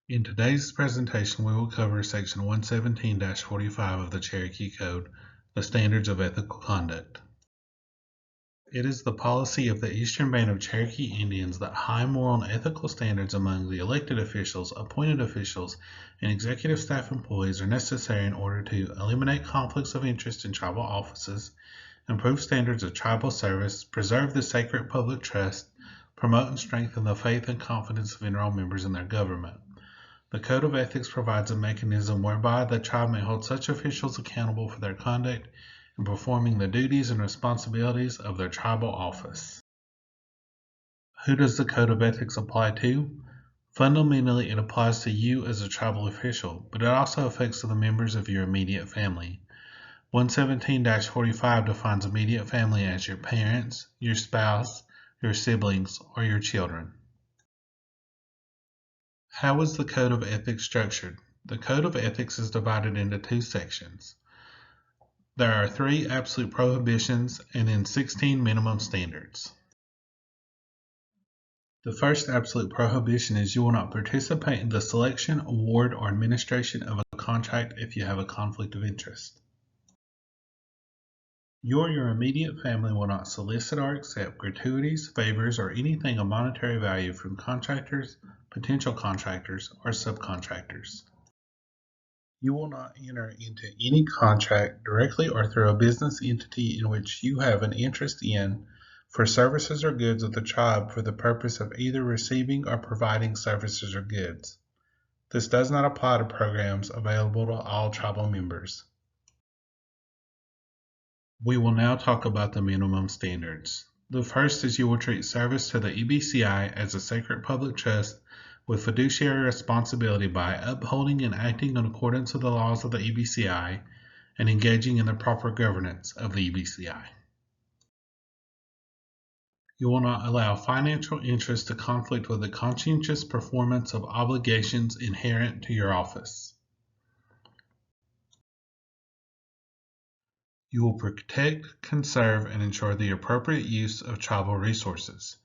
In today's presentation, we will cover Section 117-45 of the Cherokee Code, the Standards of Ethical Conduct. It is the policy of the Eastern Band of Cherokee Indians that high moral and ethical standards among the elected officials, appointed officials, and executive staff employees are necessary in order to eliminate conflicts of interest in tribal offices, improve standards of tribal service, preserve the sacred public trust, promote and strengthen the faith and confidence of enrolled members in their government. The Code of Ethics provides a mechanism whereby the tribe may hold such officials accountable for their conduct in performing the duties and responsibilities of their tribal office. Who does the Code of Ethics apply to? Fundamentally, it applies to you as a tribal official, but it also affects the members of your immediate family. 117-45 defines immediate family as your parents, your spouse, your siblings, or your children. How is the Code of Ethics structured? The Code of Ethics is divided into two sections. There are 3 absolute prohibitions and then 16 minimum standards. The first absolute prohibition is you will not participate in the selection, award, or administration of a contract if you have a conflict of interest. You or your immediate family will not solicit or accept gratuities, favors, or anything of monetary value from contractors, potential contractors, or subcontractors. You will not enter into any contract directly or through a business entity in which you have an interest in for services or goods of the tribe for the purpose of either receiving or providing services or goods. This does not apply to programs available to all tribal members. We will now talk about the minimum standards. The first is you will treat service to the EBCI as a sacred public trust with fiduciary responsibility by upholding and acting in accordance with the laws of the EBCI and engaging in the proper governance of the EBCI. You will not allow financial interest to conflict with the conscientious performance of obligations inherent to your office. You will protect, conserve, and ensure the appropriate use of tribal resources.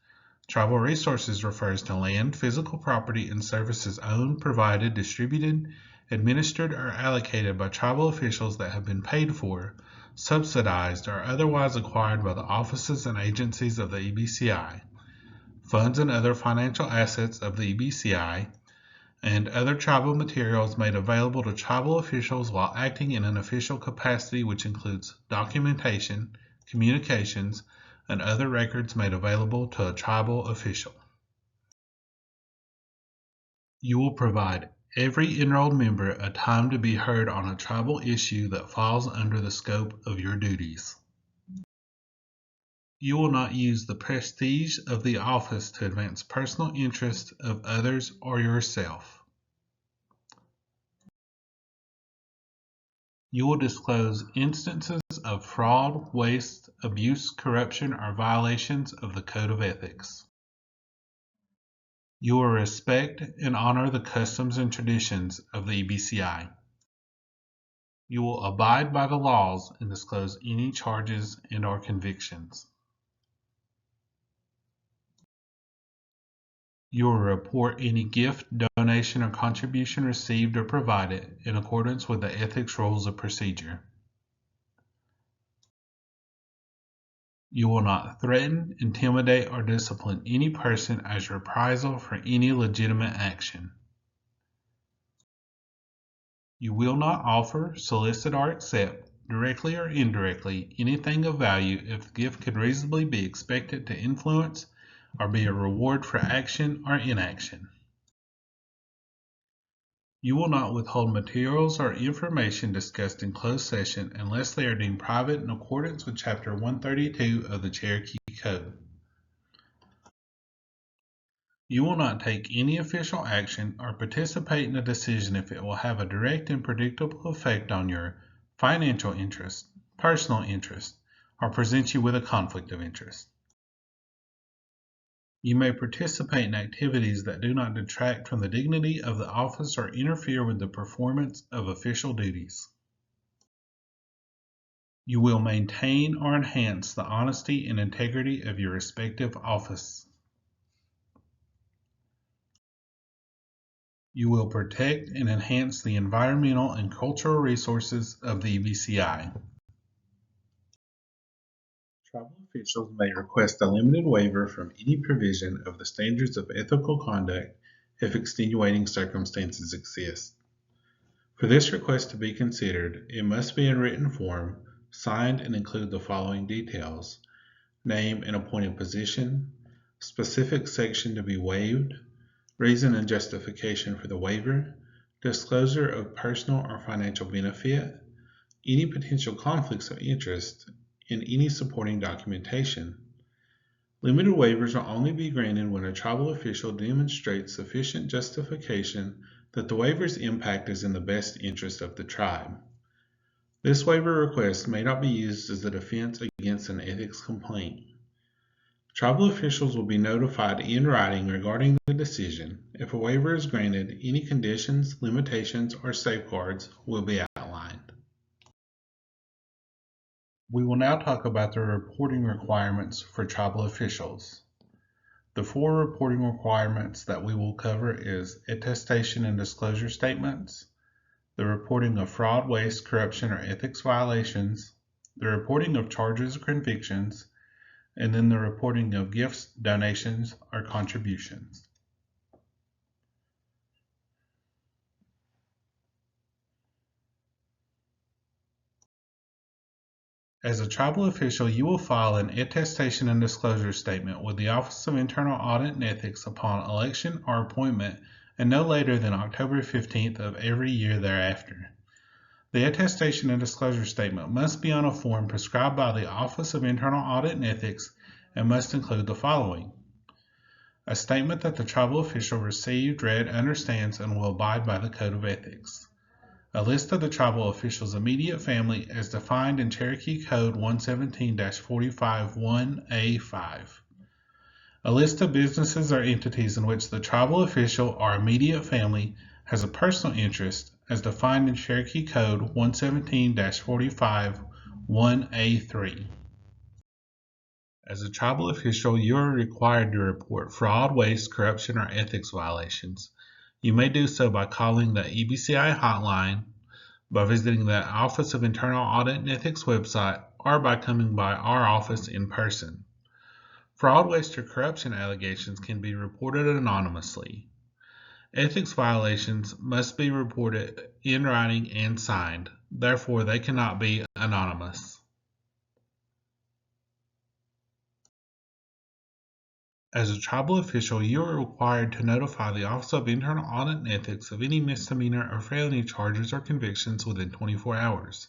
Tribal resources refers to land, physical property, and services owned, provided, distributed, administered, or allocated by tribal officials that have been paid for, subsidized, or otherwise acquired by the offices and agencies of the EBCI, funds and other financial assets of the EBCI, and other tribal materials made available to tribal officials while acting in an official capacity, which includes documentation, communications, and other records made available to a tribal official. You will provide every enrolled member a time to be heard on a tribal issue that falls under the scope of your duties. You will not use the prestige of the office to advance personal interests of others or yourself. You will disclose instances of fraud, waste, abuse, corruption, or violations of the Code of Ethics. You will respect and honor the customs and traditions of the EBCI. You will abide by the laws and disclose any charges and/or convictions. You will report any gift, donation, or contribution received or provided in accordance with the ethics rules of procedure. You will not threaten, intimidate, or discipline any person as reprisal for any legitimate action. You will not offer, solicit, or accept, directly or indirectly, anything of value if the gift could reasonably be expected to influence or be a reward for action or inaction. You will not withhold materials or information discussed in closed session unless they are deemed private in accordance with Chapter 132 of the Cherokee Code. You will not take any official action or participate in a decision if it will have a direct and predictable effect on your financial interest, personal interest, or present you with a conflict of interest. You may participate in activities that do not detract from the dignity of the office or interfere with the performance of official duties. You will maintain or enhance the honesty and integrity of your respective office. You will protect and enhance the environmental and cultural resources of the EBCI. Tribal officials may request a limited waiver from any provision of the standards of ethical conduct if extenuating circumstances exist. For this request to be considered, it must be in written form, signed, and include the following details: name and appointed position, specific section to be waived, reason and justification for the waiver, disclosure of personal or financial benefit, any potential conflicts of interest, and any supporting documentation. Limited waivers will only be granted when a tribal official demonstrates sufficient justification that the waiver's impact is in the best interest of the tribe. This waiver request may not be used as a defense against an ethics complaint. Tribal officials will be notified in writing regarding the decision. If a waiver is granted, any conditions, limitations, or safeguards will be outlined. We will now talk about the reporting requirements for tribal officials. The 4 reporting requirements that we will cover is attestation and disclosure statements, the reporting of fraud, waste, corruption, or ethics violations, the reporting of charges or convictions, and then the reporting of gifts, donations, or contributions. As a tribal official, you will file an attestation and disclosure statement with the Office of Internal Audit and Ethics upon election or appointment and no later than October 15th of every year thereafter. The attestation and disclosure statement must be on a form prescribed by the Office of Internal Audit and Ethics and must include the following: a statement that the tribal official received, read, understands, and will abide by the Code of Ethics. A list of the tribal official's immediate family as defined in Cherokee Code 117-45-1A5. A list of businesses or entities in which the tribal official or immediate family has a personal interest as defined in Cherokee Code 117-45-1A3. As a tribal official, you are required to report fraud, waste, corruption, or ethics violations. You may do so by calling the EBCI hotline, by visiting the Office of Internal Audit and Ethics website, or by coming by our office in person. Fraud, waste, or corruption allegations can be reported anonymously. Ethics violations must be reported in writing and signed, therefore they cannot be anonymous. As a tribal official, you are required to notify the Office of Internal Audit and Ethics of any misdemeanor or felony charges or convictions within 24 hours.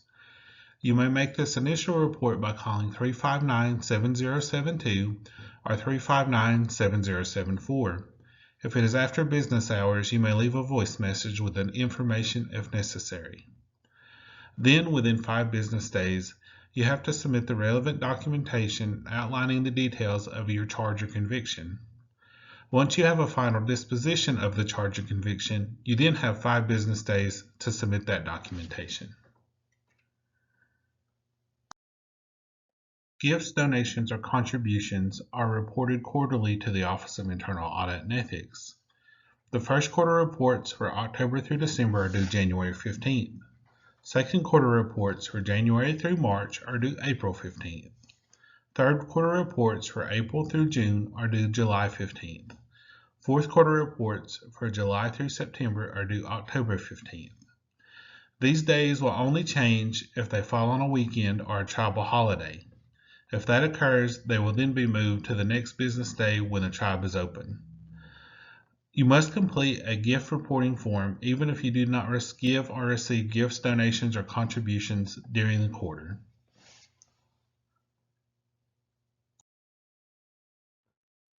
You may make this initial report by calling 359-7072 or 359-7074. If it is after business hours, you may leave a voice message with information if necessary. Then, within 5 business days, you have to submit the relevant documentation outlining the details of your charge or conviction. Once you have a final disposition of the charge or conviction, you then have 5 business days to submit that documentation. Gifts, donations, or contributions are reported quarterly to the Office of Internal Audit and Ethics. The first quarter reports for October through December are due January 15th. Second quarter reports for January through March are due April 15th. Third quarter reports for April through June are due July 15th. Fourth quarter reports for July through September are due October 15th. These days will only change if they fall on a weekend or a tribal holiday. If that occurs, they will then be moved to the next business day when the tribe is open. You must complete a gift reporting form even if you do not give or receive gifts, donations, or contributions during the quarter.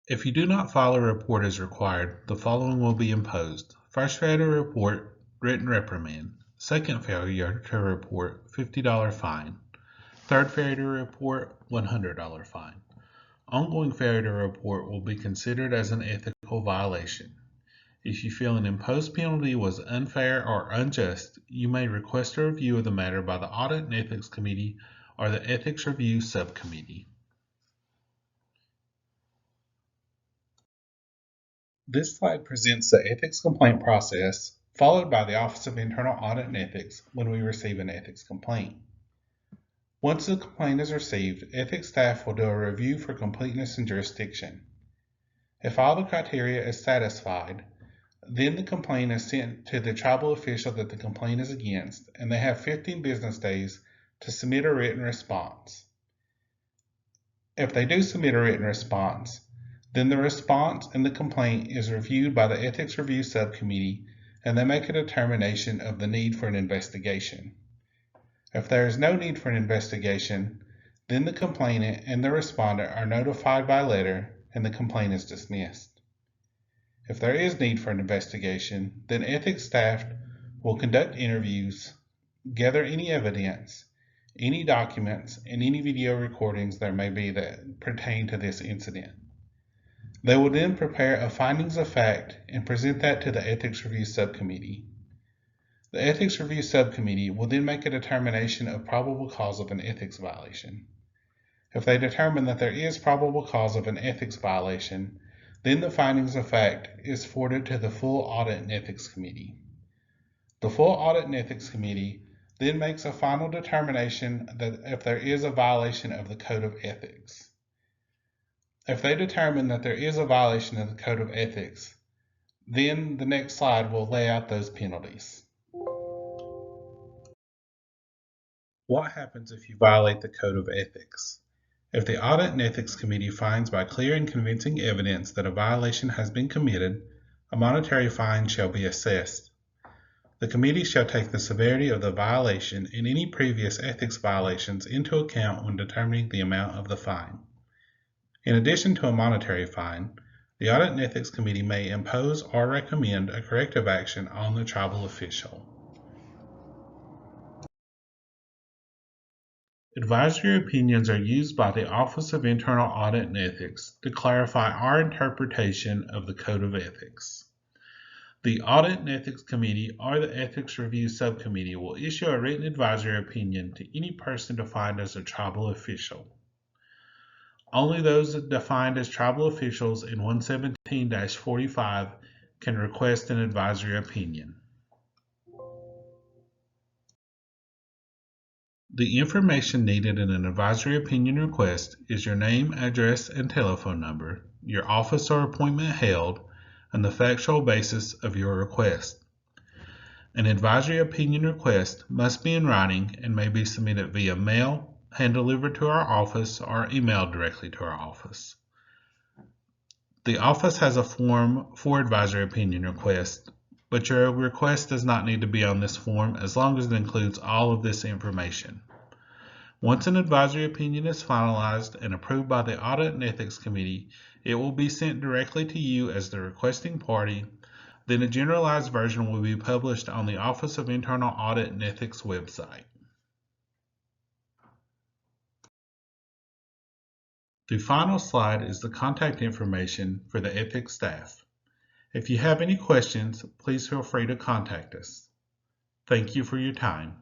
If you do not file a report as required, the following will be imposed. First failure to report, written reprimand. Second failure to report, $50 fine. Third failure to report, $100 fine. Ongoing failure to report will be considered as an ethical violation. If you feel an imposed penalty was unfair or unjust, you may request a review of the matter by the Audit and Ethics Committee or the Ethics Review Subcommittee. This slide presents the ethics complaint process, followed by the Office of Internal Audit and Ethics when we receive an ethics complaint. Once the complaint is received, ethics staff will do a review for completeness and jurisdiction. If all the criteria is satisfied, then the complaint is sent to the tribal official that the complaint is against, and they have 15 business days to submit a written response. If they do submit a written response, then the response and the complaint is reviewed by the Ethics Review Subcommittee, and they make a determination of the need for an investigation. If there is no need for an investigation, then the complainant and the respondent are notified by letter and the complaint is dismissed. If there is need for an investigation, then ethics staff will conduct interviews, gather any evidence, any documents, and any video recordings there may be that pertain to this incident. They will then prepare a findings of fact and present that to the Ethics Review Subcommittee. The Ethics Review Subcommittee will then make a determination of probable cause of an ethics violation. If they determine that there is probable cause of an ethics violation, then the findings of fact is forwarded to the Full Audit and Ethics Committee. The Full Audit and Ethics Committee then makes a final determination that if there is a violation of the Code of Ethics. If they determine that there is a violation of the Code of Ethics, then the next slide will lay out those penalties. What happens if you violate the Code of Ethics? If the Audit and Ethics Committee finds by clear and convincing evidence that a violation has been committed, a monetary fine shall be assessed. The committee shall take the severity of the violation and any previous ethics violations into account when determining the amount of the fine. In addition to a monetary fine, the Audit and Ethics Committee may impose or recommend a corrective action on the tribal official. Advisory opinions are used by the Office of Internal Audit and Ethics to clarify our interpretation of the Code of Ethics. The Audit and Ethics Committee or the Ethics Review Subcommittee will issue a written advisory opinion to any person defined as a tribal official. Only those defined as tribal officials in 117-45 can request an advisory opinion. The information needed in an advisory opinion request is your name, address, and telephone number, your office or appointment held, and the factual basis of your request. An advisory opinion request must be in writing and may be submitted via mail, hand-delivered to our office, or emailed directly to our office. The office has a form for advisory opinion request, but your request does not need to be on this form as long as it includes all of this information. Once an advisory opinion is finalized and approved by the Audit and Ethics Committee, it will be sent directly to you as the requesting party. Then a generalized version will be published on the Office of Internal Audit and Ethics website. The final slide is the contact information for the ethics staff. If you have any questions, please feel free to contact us. Thank you for your time.